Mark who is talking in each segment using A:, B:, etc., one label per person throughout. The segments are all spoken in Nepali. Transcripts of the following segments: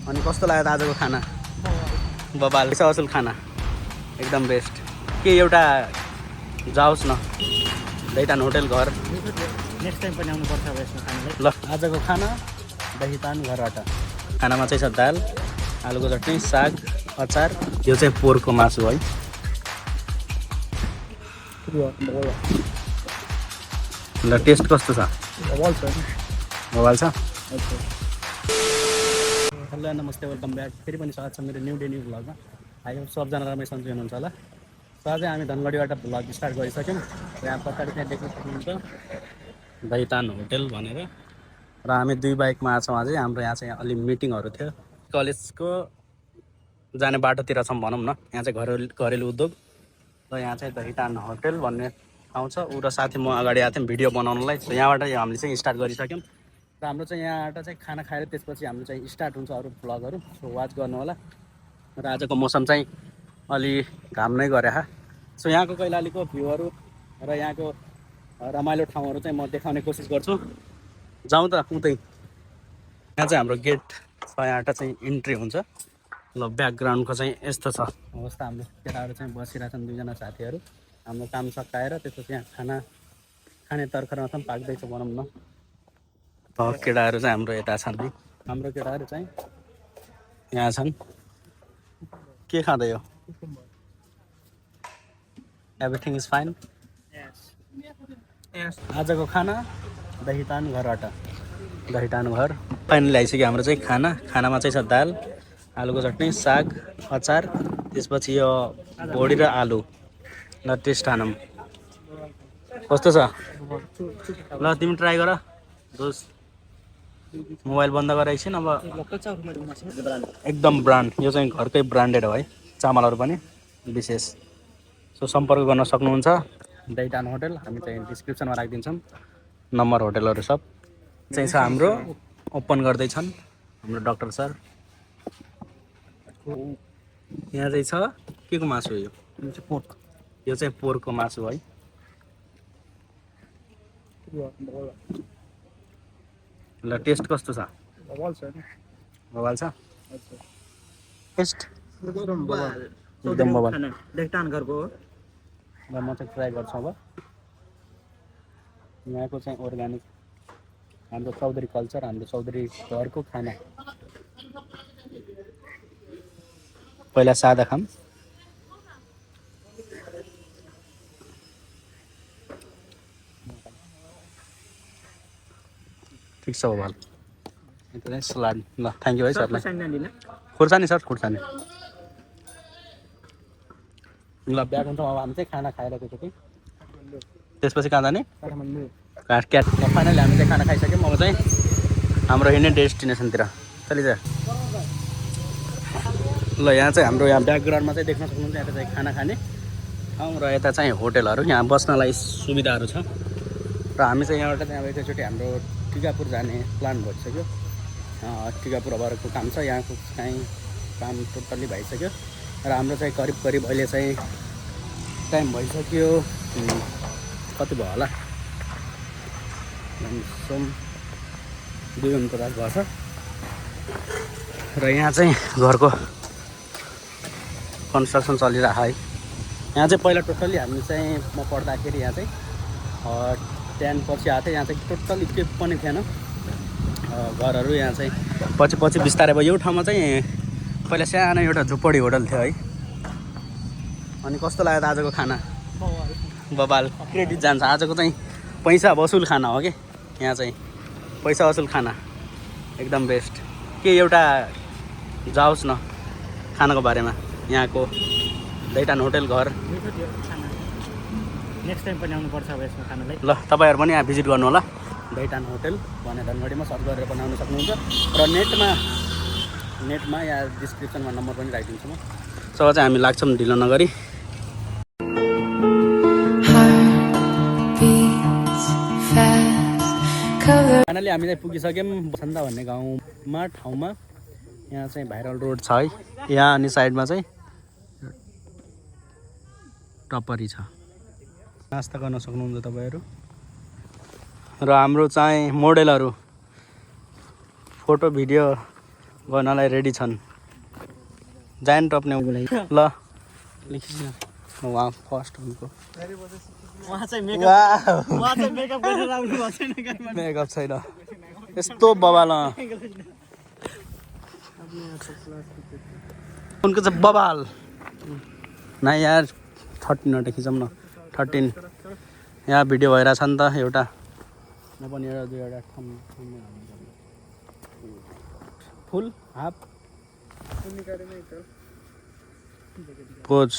A: अनि कस्तो लाग्यो त आजको खाना? बबाल पैसा असुल खाना एकदम बेस्ट। के एउटा जाओस् न दहीतान होटल घर।
B: नेक्स्ट टाइम पनि आउनुपर्छ अब यसमा खानालाई।
A: ल आजको खाना दहीतान घरबाट। खानामा चाहिँ छ दाल, आलुको चटनी, साग, अचार। यो चाहिँ पोरको मासु है। ल टेस्ट कस्तो छ? बबाल छ। हेलो नमस्ते, वेलकम ब्याक। फेरि पनि स्वागत छ मेरो न्यू डे न्यू भ्लगमा। आई होप सबजना राम्रै सन्चै हुनुहुन्छ होला। सो आज हामी धनगढीबाट भ्लग स्टार्ट गरिसक्यौँ। यहाँ पछाडि त्यहाँ देख्न सक्नुहुन्छ दहीतान होटल भनेर। र हामी दुई बाइकमा छौँ अझै। हाम्रो यहाँ चाहिँ अलि मिटिङहरू थियो, कलेजको जाने बाटोतिर छौँ भनौँ न। यहाँ चाहिँ घरेलु उद्योग र यहाँ चाहिँ दहीतान होटल भन्ने ठाउँ छ। ऊ र साथी म अगाडि आएको थियौँ भिडियो बनाउनलाई। सो यहाँबाट हामीले चाहिँ स्टार्ट गरिसक्यौँ। र हाम्रो चाहिँ यहाँबाट चाहिँ खाना खाएर त्यसपछि हाम्रो चाहिँ स्टार्ट हुन्छ अरू भ्लगहरू। सो वाच गर्नु होला। र आजको मौसम चाहिँ अलि घाम नै गरे। सो यहाँको कैलालीको भ्यूहरू र यहाँको रमाइलो ठाउँहरू चाहिँ म देखाउने कोसिस गर्छु। जाउँ त उतै। यहाँ चाहिँ हाम्रो गेट छ, यहाँबाट चाहिँ इन्ट्री हुन्छ। ल ब्याकग्राउन्डको चाहिँ यस्तो छ अवस्था। हाम्रो केटाहरू चाहिँ बसिरहेछन्, दुईजना साथीहरू। हाम्रो काम सकाएर त्यसपछि यहाँ खाना खाने तर्खरमा छन्, पाक्दैछ भनौँ न। केटाहरू चाहिँ हाम्रो यता छन् है। हाम्रो केटाहरू चाहिँ यहाँ छन्। के खाँदै हो? Everything is fine. आजको खाना दहीतान घरबाट। दहीतान घर फाइनली आइसक्यो हाम्रो चाहिँ खाना। खानामा चाहिँ छ दाल, आलुको चटनी, साग, अचार, त्यसपछि यो भोडी र आलु। ल टेस्ट खानौँ कस्तो छ। ल तिमी ट्राई गर दोस्त। मोबाइल बन्द गर एकछिन। अब एकदम ब्रान्ड, यो चाहिँ घरकै ब्रान्डेड हो है, चामलहरू पनि विशेष। सो सम्पर्क गर्न सक्नुहुन्छ दहीतान होटल। हामी चाहिँ डिस्क्रिप्सनमा राखिदिन्छौँ नम्बर, होटलहरू सब चाहिँ छ हाम्रो। ओपन गर्दैछन् हाम्रो डाक्टर सर। यहाँ चाहिँ छ के को मासु हो? यो पोर्क। यो चाहिँ पोर्कको मासु है। ल टेस्ट कस्तो छ? बवाल छ। टेस्ट एकदम बवाल।
B: दहीतान घरको हो।
A: ल म चाहिँ ट्राई गर्छु अब। यहाँको चाहिँ अर्ग्यानिक, हाम्रो चौधरी कल्चर, हाम्रो चौधरी घरको खाना। पहिला सादा खाम। ठिक छ बवाल। यता चाहिँ सलाद। ल थ्याङ्क यू है सरलाई। खुर्सानी सर, खुर्सानी। ल ब्याक हुन्छौँ अब हामी चाहिँ खाना खाएर त्यसपछि कहाँ जाने? क्याट। ल फाइनली हामी चाहिँ खाना खाइसक्यौँ। अब चाहिँ हाम्रो हिँड्ने डेस्टिनेसनतिर चलिज। ल यहाँ चाहिँ हाम्रो यहाँ ब्याकग्राउन्डमा चाहिँ देख्न सक्नुहुन्छ यता चाहिँ खाना खाने ठाउँ र यता चाहिँ होटलहरू, यहाँ बस्नलाई सुविधाहरू छ। र हामी चाहिँ यहाँबाट चाहिँ अब एकैचोटि हाम्रो टिकापुर जाने प्लान भइसक्यो। टिकापुर अबको काम छ, यहाँको चाहिँ काम टोटल्ली भइसक्यो। र हाम्रो चाहिँ करिब अहिले चाहिँ टाइम भइसक्यो, कति भयो होला, 2:49 भएछ। र यहाँ चाहिँ घरको कन्स्ट्रक्सन चलिरहेको है। यहाँ चाहिँ पहिला टोटल्ली हामी चाहिँ म पढ्दाखेरि यहाँ चाहिँ 10 पछि आएको थियो। यहाँ चाहिँ टोटल्ली के पनि थिएन घरहरू। यहाँ चाहिँ पछि बिस्तारै भयो। यो ठाउँमा चाहिँ पहिला सानो एउटा झुप्पडी होटल थियो है। अनि कस्तो लाग्यो त आजको खाना? बबाल। क्रेडिट जान्छ आजको चाहिँ। पैसा वसुल खाना हो कि यहाँ चाहिँ, पैसा वसुल खाना एकदम बेस्ट। के एउटा जाओस् न खानाको बारेमा? यहाँको दहीतान होटल घर।
B: नेक्स्ट टाइम पनि आउनुपर्छ अब यसमा खानालाई।
A: ल तपाईँहरू पनि यहाँ भिजिट गर्नु होला। दहीतान होटल भनेर धनगढीमा सर्च गरेर पनि आउन सक्नुहुन्छ। र नेटमा या डिस्क्रिप्सनमा नम्बर पनि राखिदिन्छु म। सो चाहिँ हामी लाग्छौँ ढिलो नगरी। फाइनली हामी चाहिँ पुगिसक्यौँ बसन्ता भन्ने ठाउँमा। यहाँ चाहिँ भाइरल रोड छ है यहाँ, अनि साइडमा चाहिँ टपरी छ, नास्ता गर्न सक्नुहुन्छ तपाईँहरू। र हाम्रो चाहिँ मोडेलहरू फोटो भिडियो गर्नलाई रेडी छन् जायन्ट टप्ने ल उहाँ फर्स्ट उनको
B: उहाँ चाहिँ
A: वाह
B: मेकअप गरेर आउनु भएको छैन
A: मेकअप छैन यस्तो बबाल उनको चाहिँ बबाल न यार 13 खिचौँ न 13 यहाँ भिडियो भइरहेछ नि त एउटा म पनि एउटा दुईवटा फुल हाफ पोज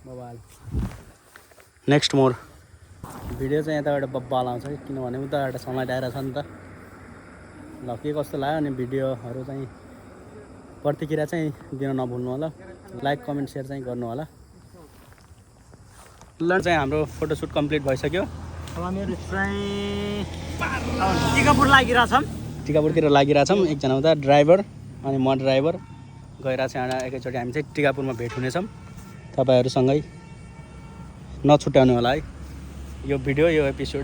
A: बबाल नेक्स्ट मोर भिडियो चाहिँ यताबाट बब्बाल आउँछ किनभने उताबाट समय आइरहेछ नि त ल के कस्तो लाग्यो अनि भिडियोहरू चाहिँ प्रतिक्रिया चाहिँ दिन नभुल्नु होला लाइक कमेन्ट सेयर चाहिँ गर्नु होला ल चाहिँ हाम्रो फोटोसुट कम्प्लिट भइसक्यो
B: हामीहरू चाहिँ टिकापुर लागिरहेछौँ
A: टिकापुरतिर लागिरहेछौँ एकजना उता ड्राइभर अनि म ड्राइभर गइरहेछ एकैचोटि हामी चाहिँ टिकापुरमा भेट हुनेछौँ तपाईँहरूसँगै नछुट्याउनु होला है यो भिडियो यो एपिसोड